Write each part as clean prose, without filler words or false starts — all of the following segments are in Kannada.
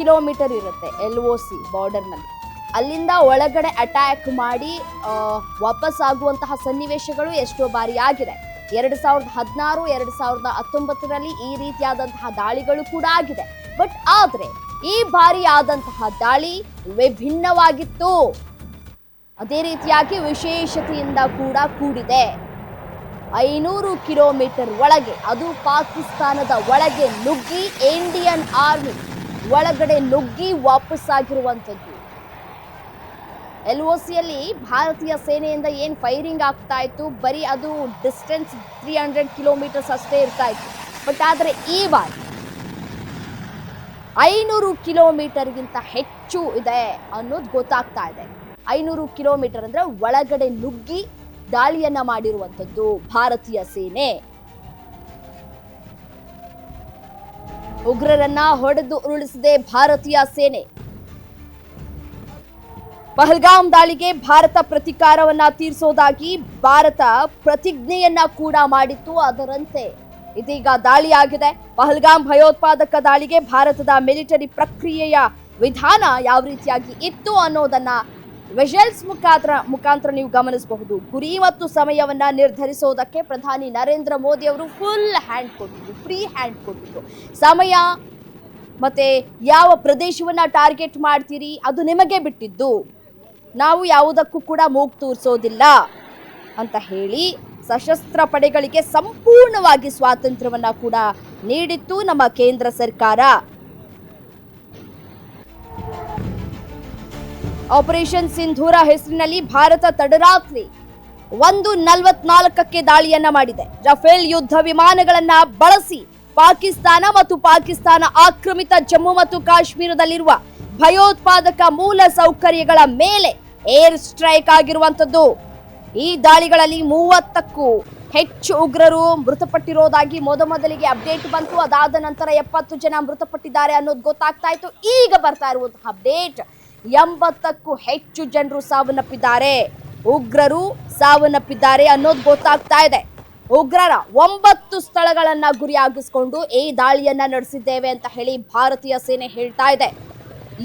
ಕಿಲೋಮೀಟರ್ ಇರುತ್ತೆ LOC ಬಾರ್ಡರ್ನಲ್ಲಿ. ಅಲ್ಲಿಂದ ಒಳಗಡೆ ಅಟ್ಯಾಕ್ ಮಾಡಿ ವಾಪಸ್ ಆಗುವಂತಹ ಸನ್ನಿವೇಶಗಳು ಎಷ್ಟೋ ಬಾರಿ ಆಗಿದೆ. 2016, 2019ರಲ್ಲಿ ಈ ರೀತಿಯಾದಂತಹ ದಾಳಿಗಳು ಕೂಡ ಆಗಿದೆ. ಬಟ್ ಆದ್ರೆ ಈ ಬಾರಿ ಆದಂತಹ ದಾಳಿ ವಿಭಿನ್ನವಾಗಿತ್ತು. ಅದೇ ರೀತಿಯಾಗಿ ವಿಶೇಷತೆಯಿಂದ ಕೂಡ ಕೂಡಿದೆ. 500 ಕಿಲೋಮೀಟರ್ ಒಳಗೆ, ಅದು ಪಾಕಿಸ್ತಾನದ ಒಳಗೆ ನುಗ್ಗಿ ಇಂಡಿಯನ್ ಆರ್ಮಿ ಒಳಗಡೆ ನುಗ್ಗಿ ವಾಪಸ್ಸಾಗಿರುವಂಥದ್ದು. LOCಯಲ್ಲಿ ಭಾರತೀಯ ಸೇನೆಯಿಂದ ಏನು ಫೈರಿಂಗ್ ಆಗ್ತಾ ಇತ್ತು, ಬರೀ ಅದು ಡಿಸ್ಟೆನ್ಸ್ 300 ಕಿಲೋಮೀಟರ್ಸ್ ಅಷ್ಟೇ ಇರ್ತಾ ಇತ್ತು. ಬಟ್ ಆದರೆ ಈ ಬಾರಿ 500 ಕಿಲೋಮೀಟರ್ಗಿಂತ ಹೆಚ್ಚು ಇದೆ ಅನ್ನೋದು ಗೊತ್ತಾಗ್ತಾ ಇದೆ. 500 ಕಿಲೋಮೀಟರ್ ಅಂದ್ರೆ ಒಳಗಡೆ ನುಗ್ಗಿ ದಾಳಿಯನ್ನ ಮಾಡಿರುವಂಥದ್ದು ಭಾರತೀಯ ಸೇನೆ. ಉಗ್ರರನ್ನ ಹೊಡೆದು ಉರುಳಿಸಿದೆ ಭಾರತೀಯ ಸೇನೆ. ಪಹಲ್ಗಾಮ್ ದಾಳಿಗೆ ಭಾರತ ಪ್ರತೀಕಾರವನ್ನ ತೀರಿಸೋದಾಗಿ ಭಾರತ ಪ್ರತಿಜ್ಞೆಯನ್ನ ಕೂಡ ಮಾಡಿತ್ತು. ಅದರಂತೆ ಇದೀಗ ದಾಳಿಯಾಗಿದೆ. ಪಹಲ್ಗಾಮ್ ಭಯೋತ್ಪಾದಕ ದಾಳಿಗೆ ಭಾರತದ ಮಿಲಿಟರಿ ಪ್ರಕ್ರಿಯೆಯ ವಿಧಾನ ಯಾವ ರೀತಿಯಾಗಿ ಇತ್ತು ಅನ್ನೋದನ್ನ ವಿಜುವಲ್ಸ್ ಮುಖಾಂತರ ನೀವು ಗಮನಿಸಬಹುದು. ಗುರಿ ಮತ್ತು ಸಮಯವನ್ನ ನಿರ್ಧರಿಸೋದಕ್ಕೆ ಪ್ರಧಾನಿ ನರೇಂದ್ರ ಮೋದಿ ಅವರು ಫುಲ್ ಹ್ಯಾಂಡ್ ಕೊಟ್ಟಿದ್ರು, ಫ್ರೀ ಹ್ಯಾಂಡ್ ಕೊಟ್ಟಿದ್ರು. ಸಮಯ ಮತ್ತೆ ಯಾವ ಪ್ರದೇಶವನ್ನ ಟಾರ್ಗೆಟ್ ಮಾಡ್ತೀರಿ ಅದು ನಿಮಗೆ ಬಿಟ್ಟಿದ್ದು, ನಾವು ಯಾವುದಕ್ಕೂ ಕೂಡ ಮೂಗು ತೂರಿಸೋದಿಲ್ಲ ಅಂತ ಹೇಳಿ ಸಶಸ್ತ್ರ ಪಡೆಗಳಿಗೆ ಸಂಪೂರ್ಣವಾಗಿ ಸ್ವಾತಂತ್ರ್ಯವನ್ನ ಕೂಡ ನೀಡಿತ್ತು ನಮ್ಮ ಕೇಂದ್ರ ಸರ್ಕಾರ. ಆಪರೇಷನ್ ಸಿಂಧೂರ ಹೆಸರಿನಲ್ಲಿ ಭಾರತ ತಡರಾತ್ರಿ 1:44ಕ್ಕೆ ದಾಳಿಯನ್ನ ಮಾಡಿದೆ. ರಫೇಲ್ ಯುದ್ಧ ವಿಮಾನಗಳನ್ನ ಬಳಸಿ ಪಾಕಿಸ್ತಾನ ಮತ್ತು ಪಾಕಿಸ್ತಾನ ಆಕ್ರಮಿತ ಜಮ್ಮು ಮತ್ತು ಕಾಶ್ಮೀರದಲ್ಲಿರುವ ಭಯೋತ್ಪಾದಕ ಮೂಲ ಸೌಕರ್ಯಗಳ ಮೇಲೆ ಏರ್ ಸ್ಟ್ರೈಕ್ ಆಗಿರುವಂತದ್ದು. ಈ ದಾಳಿಗಳಲ್ಲಿ 30ಕ್ಕೂ ಹೆಚ್ಚು ಉಗ್ರರು ಮೃತಪಟ್ಟಿರೋದಾಗಿ ಮೊದಲಿಗೆ ಅಪ್ಡೇಟ್ ಬಂತು. ಅದಾದ ನಂತರ 70 ಜನ ಮೃತಪಟ್ಟಿದ್ದಾರೆ ಅನ್ನೋದು ಗೊತ್ತಾಗ್ತಾ ಇತ್ತು. ಈಗ ಬರ್ತಾ ಇರುವಂತಹ ಅಪ್ಡೇಟ್ 80ಕ್ಕೂ ಹೆಚ್ಚು ಜನರು ಸಾವನ್ನಪ್ಪಿದ್ದಾರೆ, ಉಗ್ರರು ಸಾವನ್ನಪ್ಪಿದ್ದಾರೆ ಅನ್ನೋದು ಗೊತ್ತಾಗ್ತಾ ಇದೆ. ಉಗ್ರರ 9 ಸ್ಥಳಗಳನ್ನ ಗುರಿಯಾಗಿಸಿಕೊಂಡು ಈ ದಾಳಿಯನ್ನ ನಡೆಸಿದ್ದೇವೆ ಅಂತ ಹೇಳಿ ಭಾರತೀಯ ಸೇನೆ ಹೇಳ್ತಾ ಇದೆ.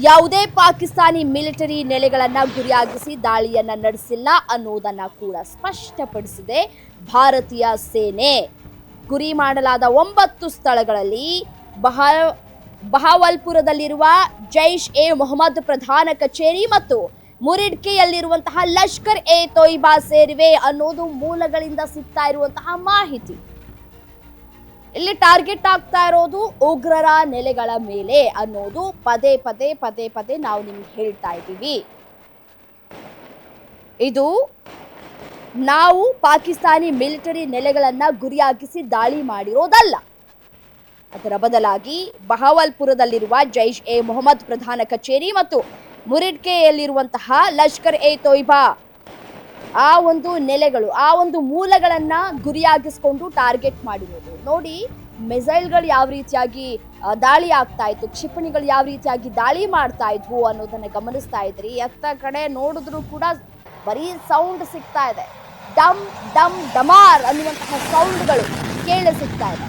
ಯಾವುದೇ ಪಾಕಿಸ್ತಾನಿ ಮಿಲಿಟರಿ ನೆಲೆಗಳನ್ನ ಗುರಿಯಾಗಿಸಿ ದಾಳಿಯನ್ನ ನಡೆಸಿಲ್ಲ ಅನ್ನೋದನ್ನ ಕೂಡ ಸ್ಪಷ್ಟಪಡಿಸಿದೆ ಭಾರತೀಯ ಸೇನೆ. ಗುರಿ ಮಾಡಲಾದ 9 ಸ್ಥಳಗಳಲ್ಲಿ ಬಹಾವಲ್ಪುರದಲ್ಲಿರುವ ಜೈಷ್ ಎ ಮೊಹಮ್ಮದ್ ಪ್ರಧಾನ ಕಚೇರಿ ಮತ್ತು ಮುರಿಡ್ಕೆಯಲ್ಲಿರುವಂತಹ ಲಷ್ಕರ್ ಎ ತೊಯ್ಬಾ ಸೇರಿವೆ ಅನ್ನೋದು ಮೂಲಗಳಿಂದ ಸಿಗ್ತಾ ಇರುವಂತಹ ಮಾಹಿತಿ. ಇಲ್ಲಿ ಟಾರ್ಗೆಟ್ ಆಗ್ತಾ ಇರೋದು ಉಗ್ರರ ನೆಲೆಗಳ ಮೇಲೆ ಅನ್ನೋದು ಪದೇ ಪದೇ ನಾವು ನಿಮ್ಗೆ ಹೇಳ್ತಾ ಇದ್ದೀವಿ. ಇದು ನಾವು ಪಾಕಿಸ್ತಾನಿ ಮಿಲಿಟರಿ ನೆಲೆಗಳನ್ನ ಗುರಿಯಾಗಿಸಿ ದಾಳಿ ಮಾಡಿರೋದಲ್ಲ. ಅದರ ಬದಲಾಗಿ ಬಹಾವಲ್ಪುರದಲ್ಲಿರುವ ಜೈಷ್ ಎ ಮೊಹಮ್ಮದ್ ಪ್ರಧಾನ ಕಚೇರಿ ಮತ್ತು ಮುರಿಡ್ಕೆಯಲ್ಲಿರುವಂತಹ ಲಷ್ಕರ್ ಎ ತೊಯ್ಬಾ ಆ ಒಂದು ನೆಲೆಗಳು, ಆ ಒಂದು ಮೂಲಗಳನ್ನ ಗುರಿಯಾಗಿಸ್ಕೊಂಡು ಟಾರ್ಗೆಟ್ ಮಾಡಿರೋದು. ನೋಡಿ, ಮಿಸೈಲ್ಗಳು ಯಾವ ರೀತಿಯಾಗಿ ದಾಳಿ ಆಗ್ತಾ ಇತ್ತು, ಕ್ಷಿಪಣಿಗಳು ಯಾವ ರೀತಿಯಾಗಿ ದಾಳಿ ಮಾಡ್ತಾ ಇದ್ವು ಅನ್ನೋದನ್ನ ಗಮನಿಸ್ತಾ ಇದ್ರಿ. ಎತ್ತ ಕಡೆ ನೋಡಿದ್ರು ಕೂಡ ಬರೀ ಸೌಂಡ್ ಸಿಗ್ತಾ ಇದೆ. ಡಮ್ ಡಮ್ ಡಮಾರ್ ಅನ್ನುವಂತಹ ಸೌಂಡ್ಗಳು ಕೇಳಿ ಸಿಗ್ತಾ ಇದೆ.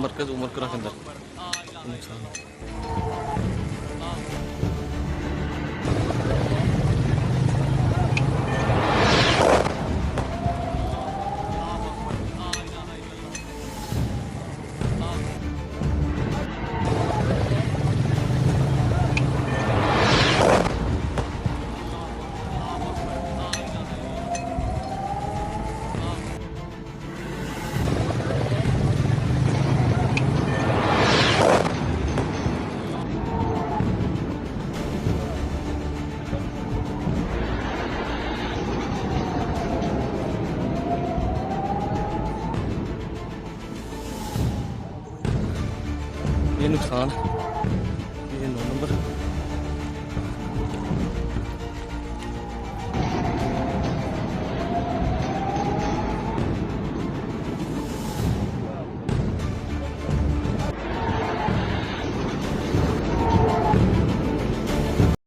مركز عمر كراكندر. नुकसान